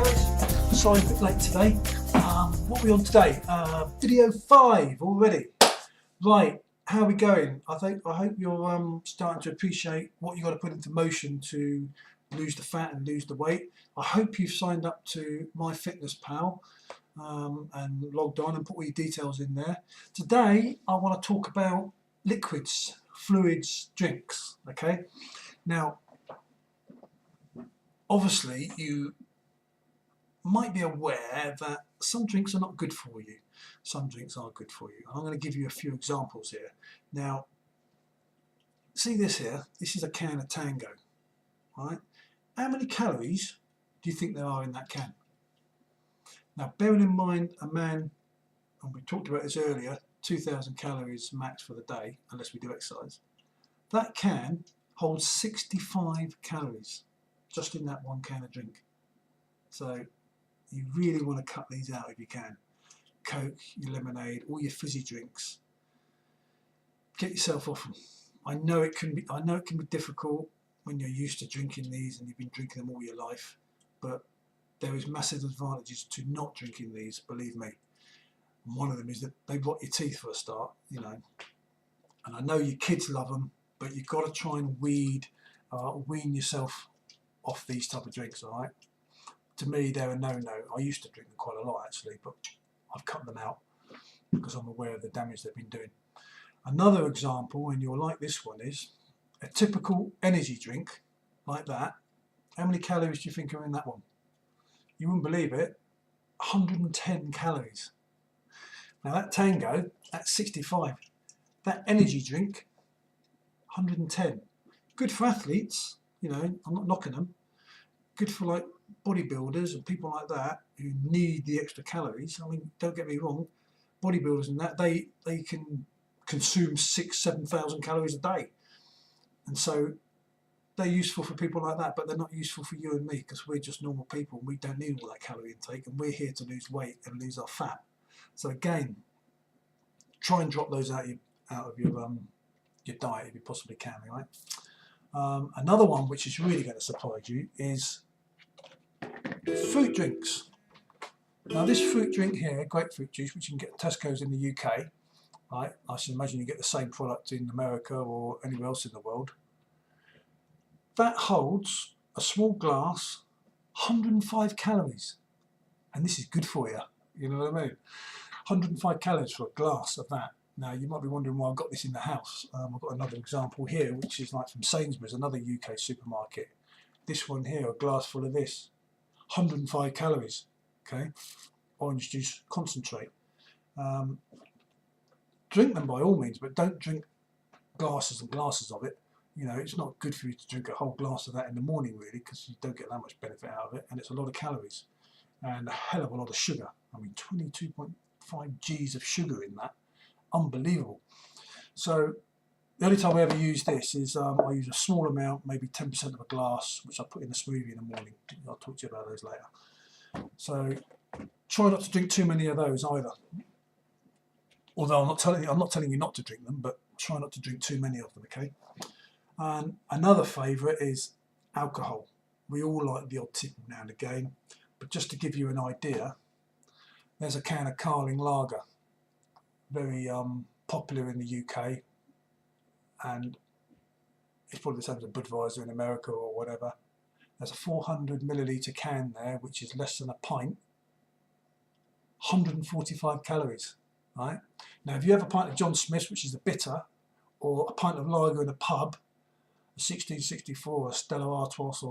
guys, sorry a bit late today. What are we on today? Video 5 already. Right, how are we going? I hope you're starting to appreciate what you've got to put into motion to lose the fat and lose the weight. I hope you've signed up to MyFitnessPal and logged on and put all your details in there. Today I want to talk about liquids, fluids, drinks. Okay, now obviously you might be aware that some drinks are not good for you, some drinks are good for you. I'm going to give you a few examples here. Now, see this here, this is a can of Tango, right? How many calories do you think there are in that can? Now, bearing in mind a man, and we talked about this earlier, 2,000 calories max for the day, unless we do exercise. That can holds 65 calories, just in that one can of drink. So, you really want to cut these out if you can. Coke, your lemonade, all your fizzy drinks. Get yourself off them. I know it can be difficult when you're used to drinking these and you've been drinking them all your life, but there is massive advantages to not drinking these, believe me. And one of them is that they rot your teeth for a start, you know. And I know your kids love them, but you've got to try and wean yourself off these type of drinks, all right? To me, they're a no-no. I used to drink them quite a lot, actually, but I've cut them out because I'm aware of the damage they've been doing. Another example, and you'll like this one, is a typical energy drink like that. How many calories do you think are in that one? You wouldn't believe it, 110 calories. Now that Tango, that's 65. That energy drink, 110. Good for athletes, you know, I'm not knocking them. Good for like bodybuilders and people like that who need the extra calories. I mean, don't get me wrong, bodybuilders and that, they can consume 6,000-7,000 calories a day, and so they're useful for people like that, but they're not useful for you and me because we're just normal people and we don't need all that calorie intake, and we're here to lose weight and lose our fat. So again, try and drop those out of your diet if you possibly can, right? Another one which is really going to surprise you is fruit drinks. Now this fruit drink here, grapefruit juice, which you can get at Tesco's in the UK, right? I should imagine you get the same product in America or anywhere else in the world. That holds a small glass, 105 calories, and this is good for you. You know what I mean? 105 calories for a glass of that. Now you might be wondering why I've got this in the house. I've got another example here, which is like from Sainsbury's, another UK supermarket. This one here, a glass full of this, 105 calories. Okay, orange juice concentrate. Drink them by all means, but don't drink glasses and glasses of it. You know, it's not good for you to drink a whole glass of that in the morning, really, because you don't get that much benefit out of it, and it's a lot of calories and a hell of a lot of sugar. I mean, 22.5 G's of sugar in that. Unbelievable. So the only time I ever use this is I use a small amount, maybe 10% of a glass, which I put in a smoothie in the morning. I'll talk to you about those later. So try not to drink too many of those either. Although I'm not telling you not to drink them, but try not to drink too many of them, okay? And another favourite is alcohol. We all like the odd tipple now and again, but just to give you an idea, there's a can of Carling Lager, very popular in the UK, and it's probably the same as a Budweiser in America or whatever. There's a 400 millilitre can there, which is less than a pint, 145 calories, right? Now, if you have a pint of John Smith's, which is a bitter, or a pint of lager in a pub, a 1664, a Stella Artois,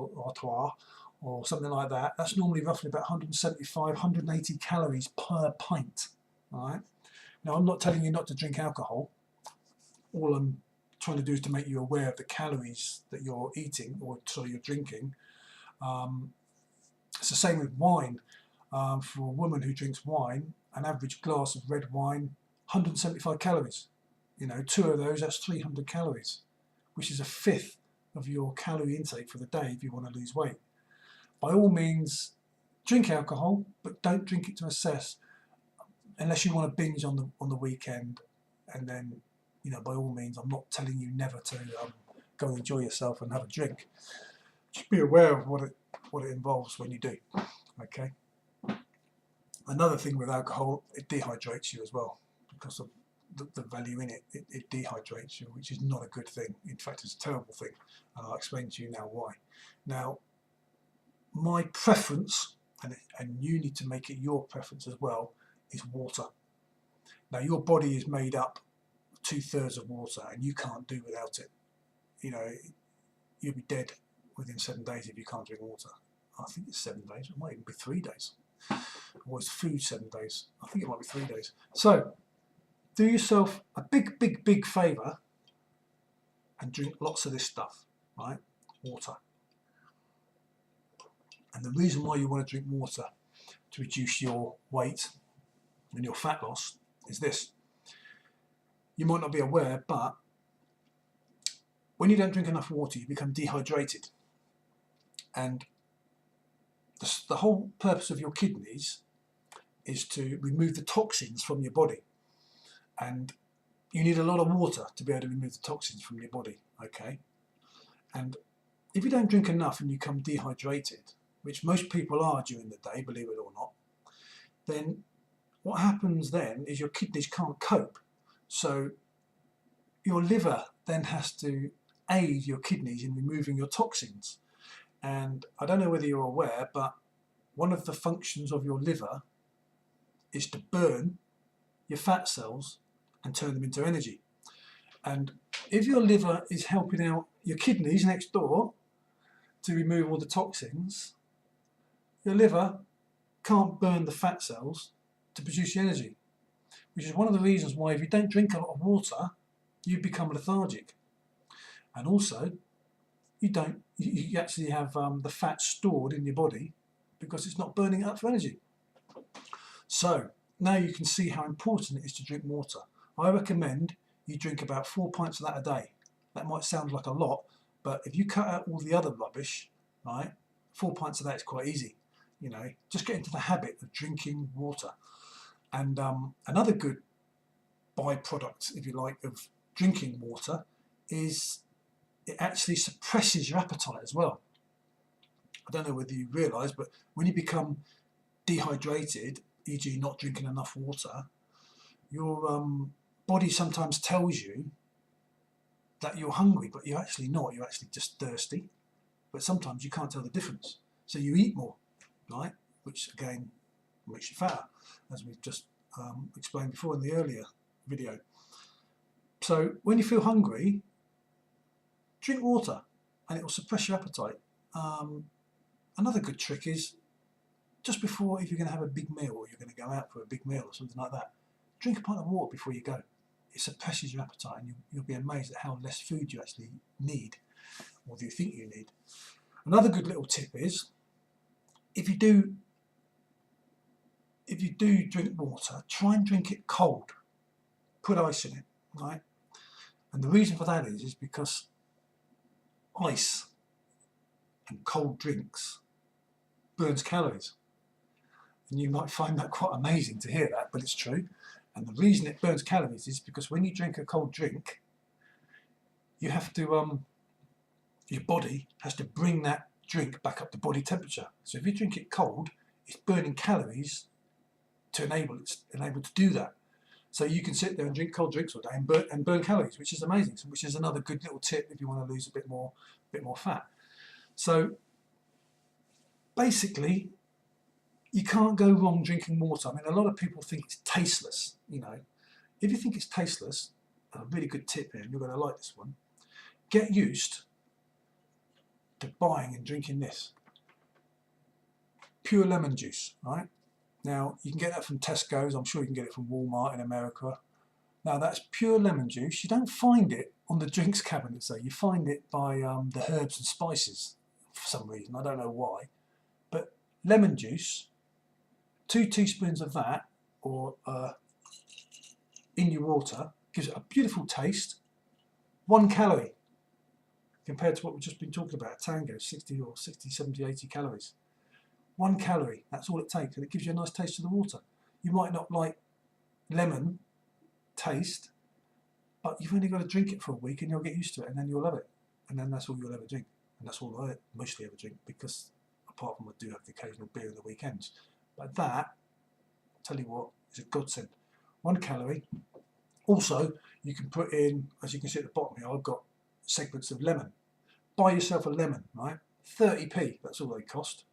or something like that, that's normally roughly about 175, 180 calories per pint, right? Now, I'm not telling you not to drink alcohol. All I'm trying to do is to make you aware of the calories that you're eating, or sorry, you're drinking. It's the same with wine. For a woman who drinks wine, an average glass of red wine, 175 calories. You know, 2 of those, that's 300 calories, which is a fifth of your calorie intake for the day if you want to lose weight. By all means, drink alcohol, but don't drink it to excess, unless you want to binge on the weekend. And then, you know, by all means, I'm not telling you never to go enjoy yourself and have a drink. Just be aware of what it involves when you do. Okay. Another thing with alcohol, it dehydrates you as well because of the value in it. It dehydrates you, which is not a good thing. In fact, it's a terrible thing, and I'll explain to you now why. Now, my preference, and you need to make it your preference as well, is water. Now, your body is made up 2/3 of water, and you can't do without it. You know, you'll be dead within 7 days if you can't drink water. I think it's 7 days. It might even be 3 days. Or is food 7 days? I think it might be 3 days. So, do yourself a big favour and drink lots of this stuff, right? Water. And the reason why you want to drink water to reduce your weight and your fat loss is this. You might not be aware, but when you don't drink enough water, you become dehydrated. And the whole purpose of your kidneys is to remove the toxins from your body. And you need a lot of water to be able to remove the toxins from your body, okay? And if you don't drink enough and you become dehydrated, which most people are during the day, believe it or not, then what happens then is your kidneys can't cope. So your liver then has to aid your kidneys in removing your toxins. And I don't know whether you're aware, but one of the functions of your liver is to burn your fat cells and turn them into energy. And if your liver is helping out your kidneys next door to remove all the toxins, your liver can't burn the fat cells to produce the energy, which is one of the reasons why if you don't drink a lot of water, you become lethargic. And also, you actually have the fat stored in your body because it's not burning it up for energy. So now you can see how important it is to drink water. I recommend you drink about 4 pints of that a day. That might sound like a lot, but if you cut out all the other rubbish, right, 4 pints of that is quite easy. You know, just get into the habit of drinking water. And another good byproduct, if you like, of drinking water is it actually suppresses your appetite as well. I don't know whether you realise, but when you become dehydrated, e.g. not drinking enough water, your body sometimes tells you that you're hungry, but you're actually not. You're actually just thirsty. But sometimes you can't tell the difference. So you eat more, right? Which again makes you fatter, as we've just explained before in the earlier video. So when you feel hungry, drink water and it will suppress your appetite. Another good trick is just before, if you're going to have a big meal or you're going to go out for a big meal or something like that, drink a pint of water before you go. It suppresses your appetite and you'll be amazed at how less food you actually need, or do you think you need. Another good little tip is if you do drink water, try and drink it cold. Put ice in it, right? And the reason for that is because ice and cold drinks burns calories. And you might find that quite amazing to hear that, but it's true. And the reason it burns calories is because when you drink a cold drink, you have to, your body has to bring that drink back up to body temperature. So if you drink it cold, it's burning calories to enable to do that. So you can sit there and drink cold drinks all day and burn calories, which is amazing. Which is another good little tip if you want to lose a bit more fat. So basically, you can't go wrong drinking water. I mean, a lot of people think it's tasteless. You know, if you think it's tasteless, a really good tip here, and you're going to like this one. Get used to buying and drinking this pure lemon juice, right? Now, you can get that from Tesco's. I'm sure you can get it from Walmart in America. Now, that's pure lemon juice. You don't find it on the drinks cabinet, though. You find it by the herbs and spices for some reason. I don't know why. But lemon juice, 2 teaspoons of that, or in your water, gives it a beautiful taste. 1 calorie compared to what we've just been talking about, Tango, 60 or 60, 70, 80 calories. 1 calorie, that's all it takes, and it gives you a nice taste of the water. You might not like lemon taste, but you've only got to drink it for a week and you'll get used to it, and then you'll love it. And then that's all you'll ever drink. And that's all I mostly ever drink, because I apart from I do have the occasional beer on the weekends. But that, tell you what, is a godsend. 1 calorie. Also, you can put in, as you can see at the bottom here, I've got segments of lemon. Buy yourself a lemon, right? 30p, that's all they cost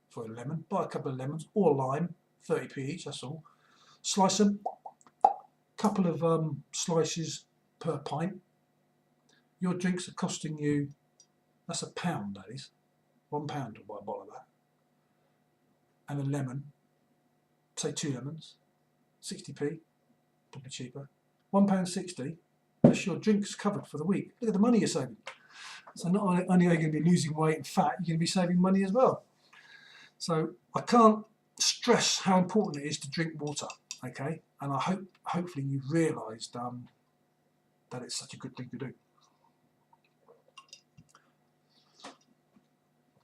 for a lemon. Buy a couple of lemons or lime, 30p each, that's all. Slice them, couple of slices per pint. Your drinks are costing you, that's £1, that is. £1 to buy a bottle of that. And a lemon, say 2 lemons, 60p, probably cheaper. £1.60, that's your drinks covered for the week. Look at the money you're saving. So not only are you going to be losing weight and fat, you're going to be saving money as well. So I can't stress how important it is to drink water, okay? And I hopefully you've realised that it's such a good thing to do.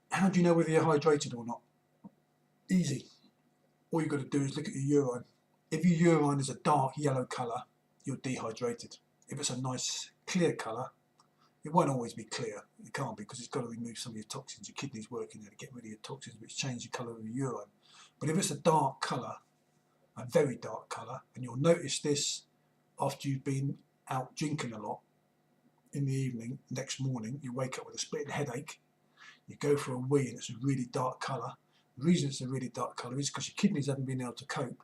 How do you know whether you're hydrated or not? Easy. All you've got to do is look at your urine. If your urine is a dark yellow colour, you're dehydrated. If it's a nice clear colour, it won't always be clear. It can't be, because it's got to remove some of your toxins. Your kidneys working there to get rid of your toxins, which change the colour of your urine. But if it's a dark colour, a very dark colour, and you'll notice this after you've been out drinking a lot in the evening, next morning, you wake up with a splitting headache, you go for a wee and it's a really dark colour. The reason it's a really dark colour is because your kidneys haven't been able to cope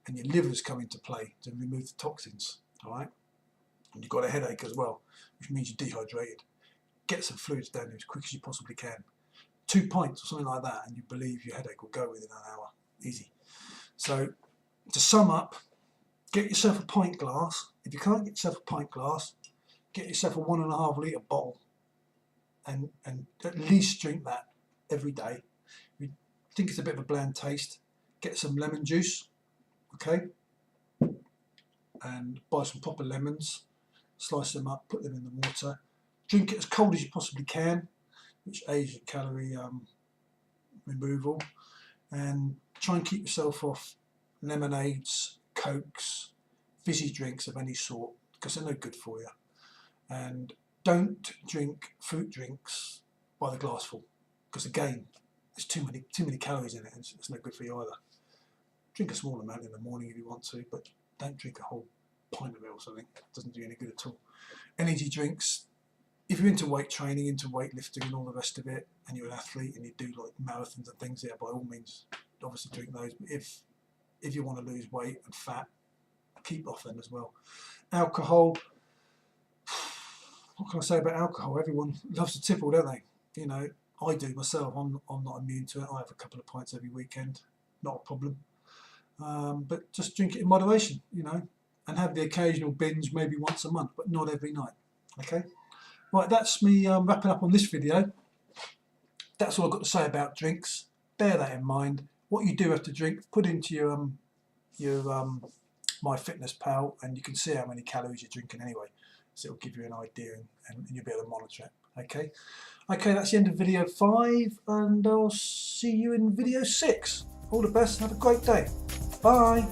and your liver's come into play to remove the toxins, all right? And you've got a headache as well, which means you're dehydrated. Get some fluids down there as quick as you possibly can. 2 pints or something like that, and you believe your headache will go within an hour. Easy. So, to sum up, get yourself a pint glass. If you can't get yourself a pint glass, get yourself a 1.5 litre bottle and at least drink that every day. If you think it's a bit of a bland taste, get some lemon juice, okay? And buy some proper lemons, slice them up, put them in the water. Drink it as cold as you possibly can, which aids your calorie removal. And try and keep yourself off lemonades, cokes, fizzy drinks of any sort, because they're no good for you. And don't drink fruit drinks by the glassful, because again, there's too many calories in it, and it's no good for you either. Drink a small amount in the morning if you want to, but don't drink a whole pint of it or something. It doesn't do you any good at all. Energy drinks, if you're into weight training, into weightlifting and all the rest of it, and you're an athlete and you do like marathons and things, yeah, by all means, obviously drink those. But if you want to lose weight and fat, keep off them as well. Alcohol, what can I say about alcohol? Everyone loves to tipple, don't they? You know, I do myself. I'm not immune to it. I have a couple of pints every weekend, not a problem. But just drink it in moderation, you know, and have the occasional binge maybe once a month, but not every night. Okay, right, that's me wrapping up on this video. That's all I've got to say about drinks. Bear that in mind. What you do have to drink, put into your MyFitnessPal, and you can see how many calories you're drinking anyway. So it'll give you an idea, and you'll be able to monitor it. Okay, that's the end of video 5, and I'll see you in video 6. All the best. Have a great day. Bye.